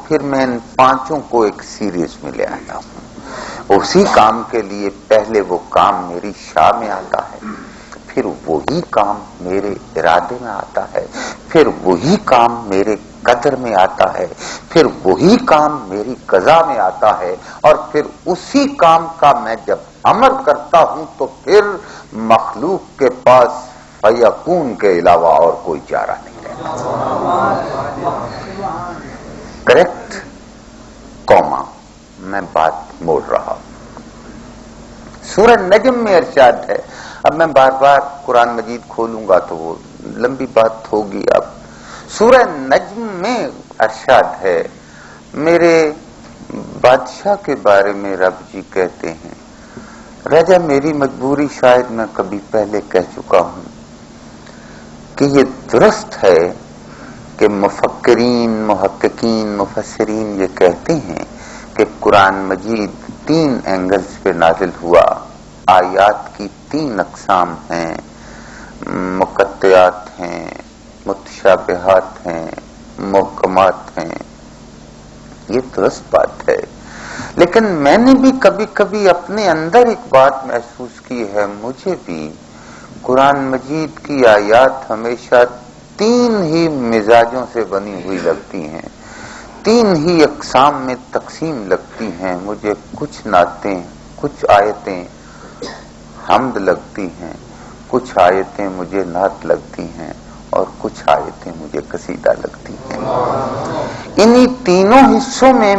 پھر میں ان پانچوں کو ایک سیریز میں لے آتا ہوں. اسی کام کے لیے پہلے وہ کام میری شاہ میں آتا ہے، پھر وہی کام میرے ارادے میں آتا ہے، پھر وہی کام میرے قدر میں آتا ہے، پھر وہی کام میری قضا میں آتا ہے، اور پھر اسی کام کا میں جب عمل کرتا ہوں تو پھر مخلوق کے پاس فیکون کے علاوہ اور کوئی چارہ نہیں رہتا. کریکٹ کوما. میں بات موڑ رہا ہوں. سورہ نجم میں ارشاد ہے. اب میں بار بار قرآن مجید کھولوں گا تو وہ لمبی بات ہوگی. اب سورہ نجم میں ارشاد ہے، میرے بادشاہ کے بارے میں رب جی کہتے ہیں، رجا میری مجبوری شاید میں کبھی پہلے کہہ چکا ہوں کہ یہ درست ہے کہ مفکرین، محققین، مفسرین یہ کہتے ہیں کہ قرآن مجید 3 اینگلز پہ نازل ہوا. آیات کی 3 اقسام ہیں، مقطعات ہیں، متشابہات ہیں، محکمات ہیں. یہ درست بات ہے، لیکن میں نے بھی کبھی کبھی اپنے اندر ایک بات محسوس کی ہے. مجھے بھی قرآن مجید کی آیات ہمیشہ 3 ہی مزاجوں سے بنی ہوئی لگتی ہیں، 3 ہی اقسام میں تقسیم لگتی ہیں. مجھے کچھ نعتیں، کچھ آیتیں حمد لگتی ہیں، کچھ آیتیں مجھے نعت لگتی ہیں، اور کچھ آیتیں مجھے قصیدہ لگتی ہیں. انہی تینوں حصوں میں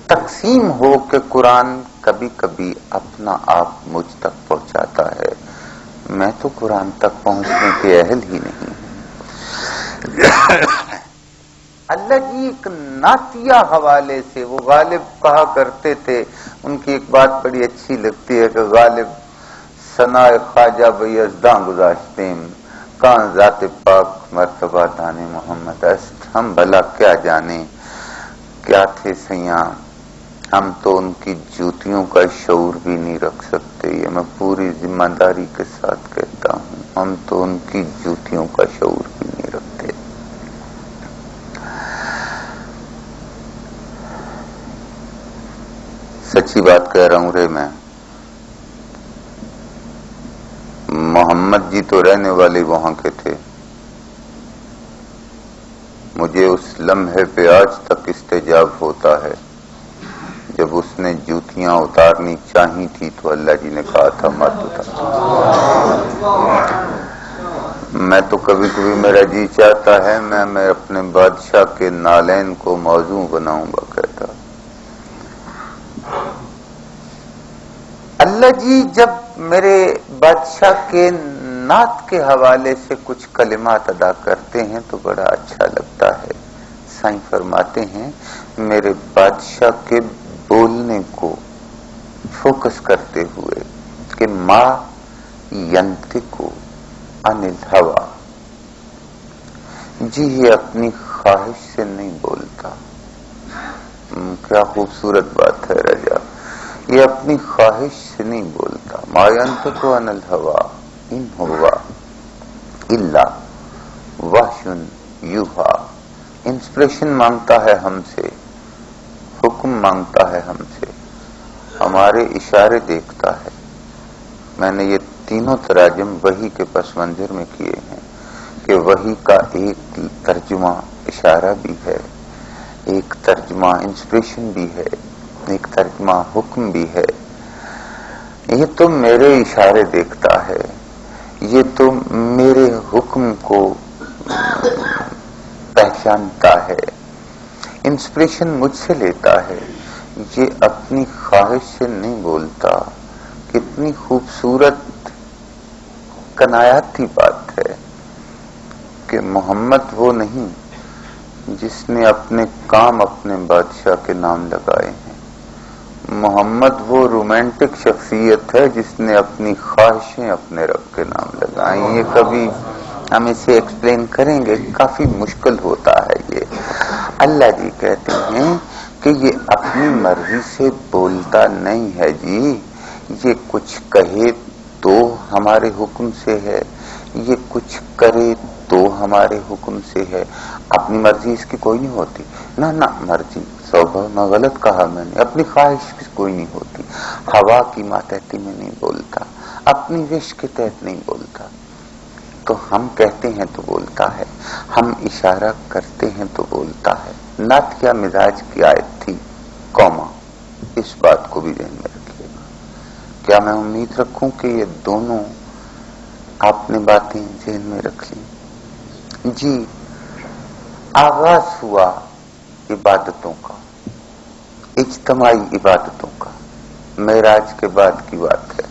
تقسیم ہو کہ قرآن کبھی کبھی اپنا آپ مجھ تک پہنچاتا ہے. میں تو قرآن تک پہنچنے کے اہل ہی نہیں. اللہ جی ایک نعتیہ حوالے سے، وہ غالب کہا کرتے تھے، ان کی ایک بات بڑی اچھی لگتی ہے کہ غالب ثنا خواجہ بیزداں گذاشتیم کہاں ذات پاک مرتبہ دانے محمد است. ہم بھلا کیا جانے کیا تھے سیاں، ہم تو ان کی جوتیوں کا شعور بھی نہیں رکھ سکتے. یہ میں پوری ذمہ داری کے ساتھ کہتا ہوں، ہم تو ان کی جوتیوں کا شعور بھی نہیں رکھتے. سچی بات کہہ رہا ہوں رے. میں محمد جی تو رہنے والے وہاں کے تھے. مجھے اس لمحے پہ آج تک استجاب ہوتا ہے جب اس نے جوتیاں اتارنی چاہی تھی تو اللہ جی نے کہا تھا مت اتار. میں تو کبھی کبھی میرا جی چاہتا ہے میں اپنے بادشاہ کے نالین کو موضوع بناؤں گا. کہتا اللہ جی جب میرے بادشاہ کے نعت کے حوالے سے کچھ کلمات ادا کرتے ہیں تو بڑا اچھا لگتا ہے. سائیں فرماتے ہیں میرے بادشاہ کے بولنے کو فوکس کرتے ہوئے کہ ما ینطقو عن الہوی، جی یہ اپنی خواہش سے نہیں بولتا. کیا خوبصورت بات ہے رجا. یہ اپنی خواہش سے نہیں بولتا. ما ینطقو عن الہوی ان ہوا الا وحی یوحی. انسپریشن مانگتا ہے ہم سے، حکم مانگتا ہے ہم سے، ہمارے اشارے دیکھتا ہے. میں نے یہ تینوں تراجم وحی کے پس منظر میں کیے ہیں کہ وحی کا ایک ترجمہ اشارہ بھی ہے، ایک ترجمہ انسپریشن بھی ہے، ایک ترجمہ حکم بھی ہے. یہ تو میرے اشارے دیکھتا ہے، یہ تو میرے حکم کو پہچانتا ہے، انسپریشن مجھ سے لیتا ہے. یہ اپنی خواہش سے نہیں بولتا. کتنی خوبصورت کنایاتی بات ہے کہ محمد وہ نہیں جس نے اپنے کام اپنے بادشاہ کے نام لگائے ہیں. محمد وہ رومانٹک شخصیت ہے جس نے اپنی خواہشیں اپنے رب کے نام لگائیں. یہ کبھی ہم اسے ایکسپلین کریں گے، کافی مشکل ہوتا ہے. یہ اللہ جی کہتے ہیں کہ یہ اپنی مرضی سے بولتا نہیں ہے جی. یہ کچھ کہے تو ہمارے حکم سے ہے، یہ کچھ کرے تو ہمارے حکم سے ہے، اپنی مرضی اس کی کوئی نہیں ہوتی۔ نہ مرضی صوبہ نہ، غلط کہا میں نے، اپنی خواہش کی کوئی نہیں ہوتی، ہوا کی ماتحتی میں نہیں بولتا، اپنی وش کے تحت نہیں بولتا۔ تو ہم کہتے ہیں تو بولتا ہے، ہم اشارہ کرتے ہیں تو بولتا ہے۔ نعت یا مزاج کی آیت تھی، قوما، اس بات کو بھی ذہن میں رکھیے گا۔ کیا میں امید رکھوں کہ یہ دونوں آپ نے باتیں ذہن میں رکھ لی؟ جی، آغاز ہوا عبادتوں کا، اجتماعی عبادتوں کا، معراج کے بعد کی بات ہے۔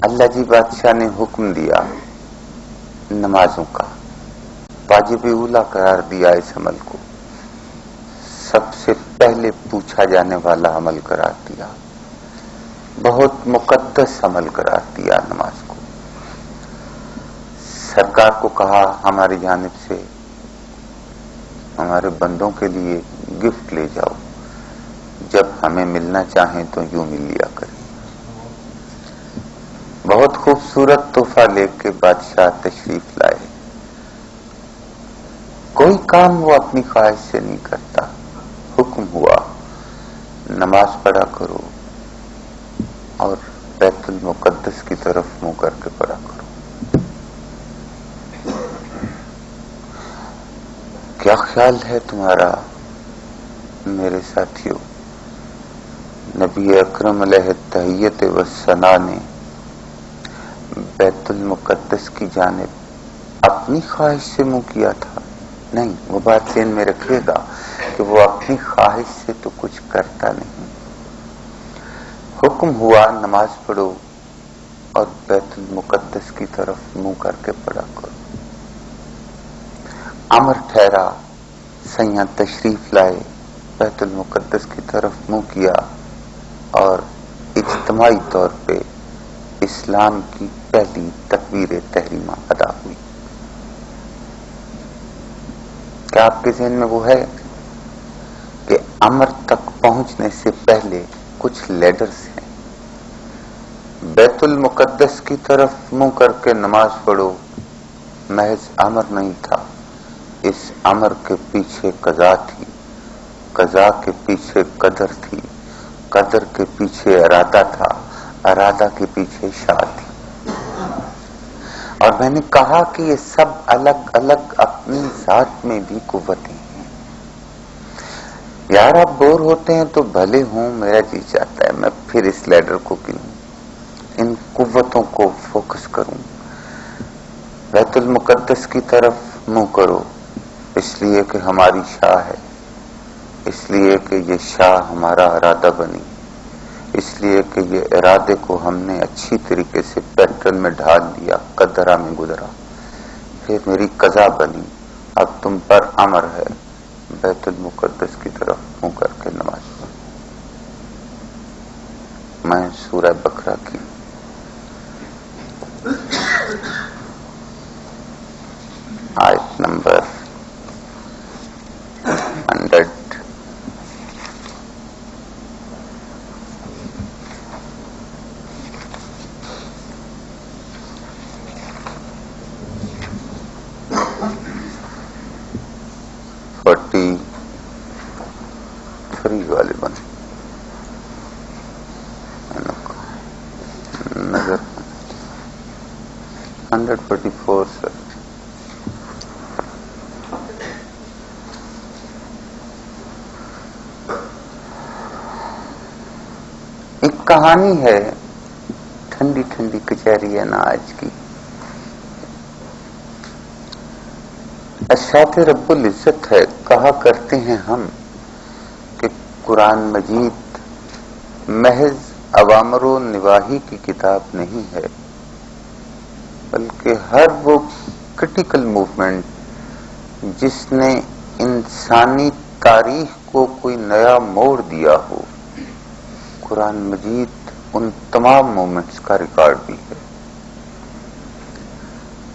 اللہ جی بادشاہ نے حکم دیا نمازوں کا، واجب اولا قرار دیا اس عمل کو، سب سے پہلے پوچھا جانے والا عمل قرار دیا، بہت مقدس عمل قرار دیا نماز کو۔ سرکار کو کہا ہماری جانب سے ہمارے بندوں کے لیے گفٹ لے جاؤ، جب ہمیں ملنا چاہیں تو یوں مل لیا کریں۔ بہت خوبصورت تحفہ لے کے بادشاہ تشریف لائے۔ کوئی کام وہ اپنی خواہش سے نہیں کرتا، حکم ہوا نماز پڑھا کرو اور بیت المقدس کی طرف منہ کر کے پڑھا کرو۔ کیا خیال ہے تمہارا میرے ساتھیوں؟ نبی اکرم علیہ التحیت والثناء نے بیت المقدس کی جانب اپنی خواہش سے منہ کیا تھا؟ نہیں، وہ بات ذہن میں رکھیے گا کہ وہ اپنی خواہش سے تو کچھ کرتا نہیں۔ حکم ہوا نماز پڑھو اور بیت المقدس کی طرف منہ کر کے پڑھا کرو۔ امر ٹھہرا، سیاں تشریف لائے، بیت المقدس کی طرف منہ کیا اور اجتماعی طور پہ اسلام کی پہلی تکبیر تحریمہ ادا ہوئی۔ کیا آپ کے ذہن میں وہ ہے کہ امر تک پہنچنے سے پہلے کچھ لیڈرز ہیں؟ بیت المقدس کی طرف منہ کر کے نماز پڑھو محض امر نہیں تھا، اس امر کے پیچھے قضا تھی، قضا کے پیچھے قدر تھی، قدر کے پیچھے ارادہ تھا، ارادہ کے پیچھے شاء تھی۔ اور میں نے کہا کہ یہ سب الگ الگ اپنی ذات میں بھی قوتیں ہیں۔ یار آپ بور ہوتے ہیں تو بھلے ہوں، میرا جی چاہتا ہے میں پھر اس لیڈر کو گنوں، ان قوتوں کو فوکس کروں۔ بیت المقدس کی طرف منہ کرو، اس لیے کہ ہماری شاہ ہے، اس لیے کہ یہ شاہ ہمارا ارادہ بنی، اس لیے کہ یہ ارادے کو ہم نے اچھی طریقے سے پیٹرن میں ڈھال دیا، قدرہ میں گزرا، پھر میری قضا بنی، اب تم پر امر ہے بیت المقدس کی طرف منہ کر کے نماز پڑھو۔ میں سورہ بقرہ کی آیت نمبر 100 43 غالباً نظر 144 سر۔ ایک کہانی ہے، ٹھنڈی ٹھنڈی کچہری ہے نا آج کی۔ ارشاد رب العزت ہے، کہا کرتے ہیں ہم کہ قرآن مجید محض اوامر و نواہی کی کتاب نہیں ہے، بلکہ ہر وہ کرٹیکل موومنٹ جس نے انسانی تاریخ کو کوئی نیا موڑ دیا ہو، قرآن مجید ان تمام مومنٹس کا ریکارڈ بھی ہے۔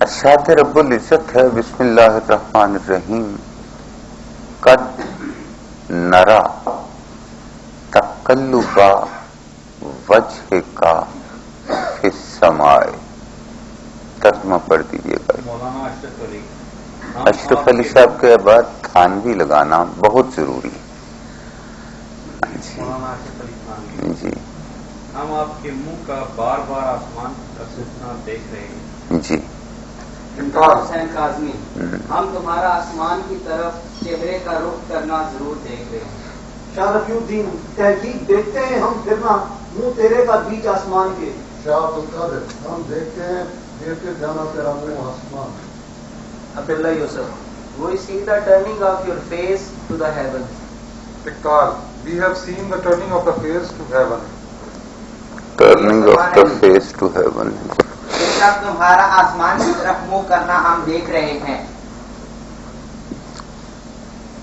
ارشاد رب العزت ہے، بسم اللہ الرحمن الرحیم، قد نرا تقلب وجهک فی السماء ترجمہ پڑھ دیجیے گا. مولانا اشرف علی صاحب کے بعد تھانوی لگانا بہت ضروری ہے. مولانا اشرف علی تھانوی جی. ہم آپ کے منہ کا بار بار آسمان کا سپنا دیکھ رہے ہیں. جی. حسین کاظمی ہم تمہارا آسمان کی طرف چہرے کا رخ کرنا ضرور دیکھ رہے ہیں. شاہ رفیع الدین تحقیق دیکھتے ہیں ہم پھرنا منہ تیرے کا بیچ آسمان کے. شاہ عبدالقادر ہم دیکھتے ہیں دیکھ کے جانا تیرا منہ آسمان. عبداللہ یوسف we see the turning of your face to the heavens. Iqbal we have seen the turning of the face to heaven. Turning of the face to heaven. بے شک تمہارا آسمان کی طرف منہ کرنا ہم دیکھ رہے ہیں.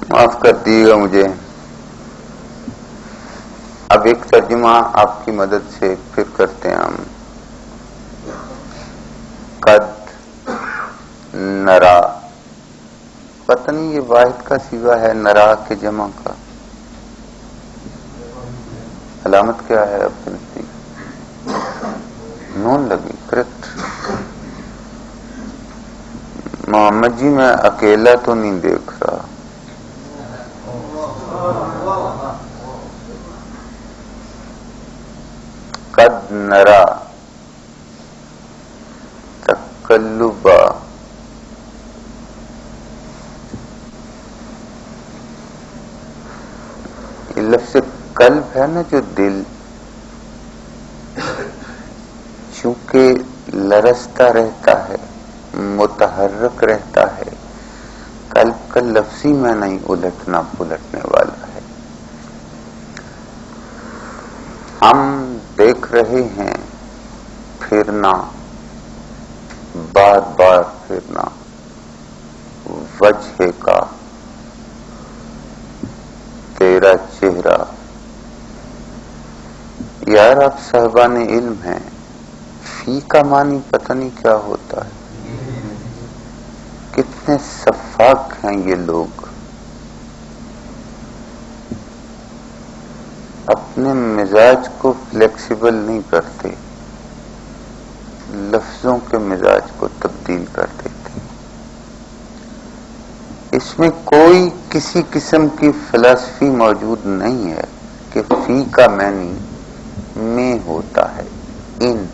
معاف کر دیے گا مجھے. اب ایک ترجمہ آپ کی مدد سے پھر کرتے ہیں ہم. قد نرا، پتہ نہیں یہ واحد کا صیغہ ہے نرا کے جمع کا، علامت کیا ہے اب نون لگی. کریکٹ. محمد جی میں اکیلا تو نہیں دیکھ رہا. قد نرا تقلبا، یہ لفظ قلب ہے نا جو دل، چونکہ لرزتا رہتا ہے متحرک رہتا ہے، قلب کا لفظی میں نہیں الٹنا پلٹنے والا ہے. ہم دیکھ رہے ہیں پھرنا، بار بار پھرنا وجہ کا تیرا چہرہ. یار آپ صاحبان علم ہیں، فی کا معنی پتہ نہیں کیا ہوتا ہے. کتنے سفاک ہیں یہ لوگ، اپنے مزاج کو فلیکسیبل نہیں کرتے، لفظوں کے مزاج کو تبدیل کر دیتے. اس میں کوئی کسی قسم کی فلسفی موجود نہیں ہے کہ فی کا معنی میں ہوتا ہے. ان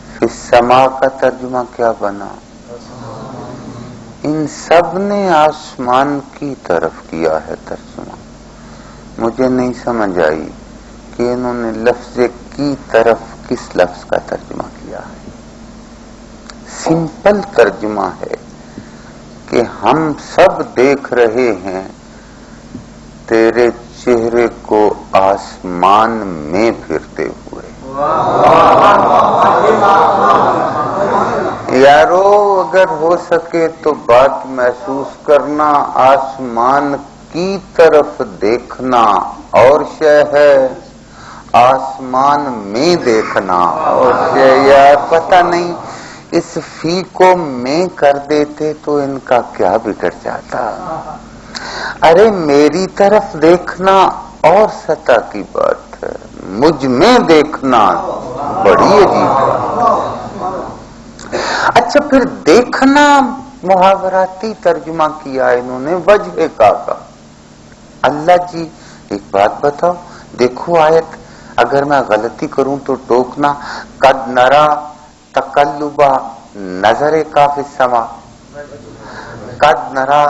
فی السماء کا ترجمہ کیا بنا؟ ان سب نے آسمان کی طرف کیا ہے ترجمہ. مجھے نہیں سمجھ آئی کہ انہوں نے لفظ کی طرف کس لفظ کا ترجمہ کیا ہے. سمپل ترجمہ ہے کہ ہم سب دیکھ رہے ہیں تیرے چہرے کو آسمان میں پھرتے ہوئے. یارو اگر ہو سکے تو بات محسوس کرنا، آسمان کی طرف دیکھنا اور شے ہے، آسمان میں دیکھنا اور شے. یار پتہ نہیں اس فی کو میں کر دیتے تو ان کا کیا بگڑ جاتا. ارے میری طرف دیکھنا اور سطح کی بات ہے، مجھ میں دیکھنا بڑی عجیب بات. اچھا پھر دیکھنا محاوراتی ترجمہ کیا انہوں نے وجہ کا. اللہ جی ایک بات بتاؤ، دیکھو آیت، اگر میں غلطی کروں تو ٹوکنا. قد نرا تقلبا نظر کا فی السماء، قد نرا